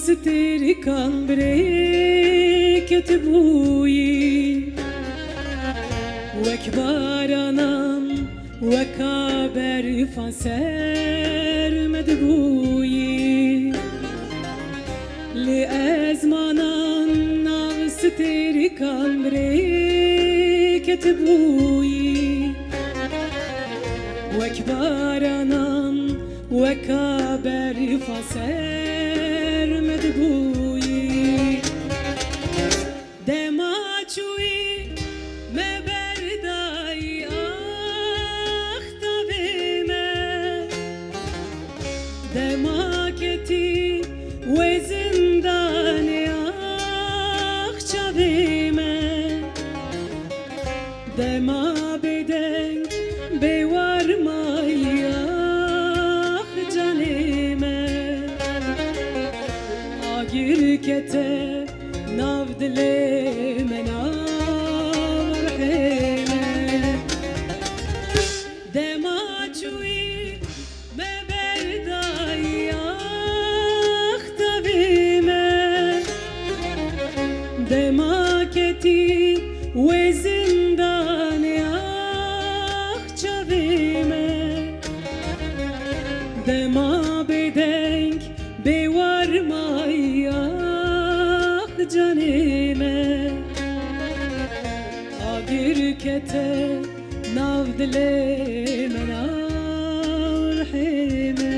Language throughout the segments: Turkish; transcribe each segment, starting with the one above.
ستركان بريكت بوي وكبارانام وكابر فانسر مدبوي لأزمانان ناو ستركان بريكت بوي وكبارانام وكابر فانسر مدبوي دماچوي مبرداي اختبيمه دماكتي وزنداني اخچبيمه دما بدنگ بورماي girkete nav dilime nav rheme demaçui me berdai ahtavime demaketi ve zindane ahçavime dema bedenk bevarmay canime agirkete nav dilime nav rheme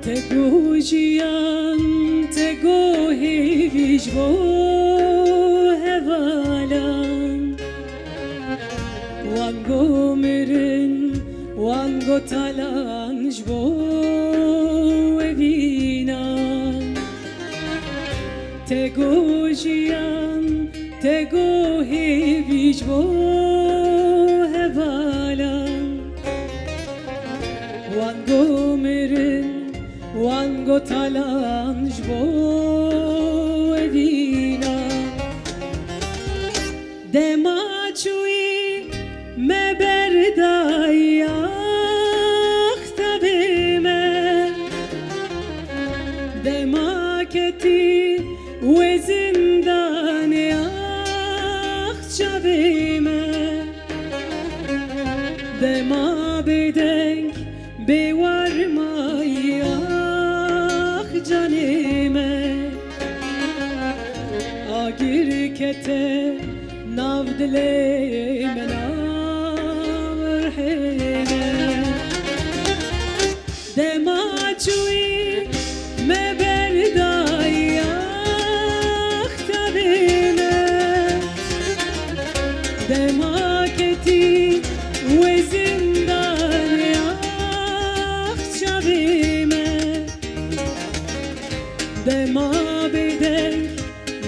Tego jiyan, tego hevish bo hevalan Wango mirin, wango talanj bo evinan Tego jiyan, tego hevish bo hevalan Wango mirin Wango talanj bo evina Demaçui me berdai ahtavime Demaketi ve zindane ahçavime Dema bedenk bevarmay canime agirkete nav dilime nav rheme demaçui me berdai ahtavime demaketi ve zindane ahçavime Dema bedenk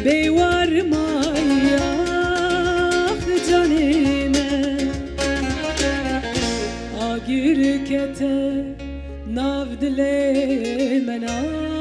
bevarmay canime agirkete nav dilime nav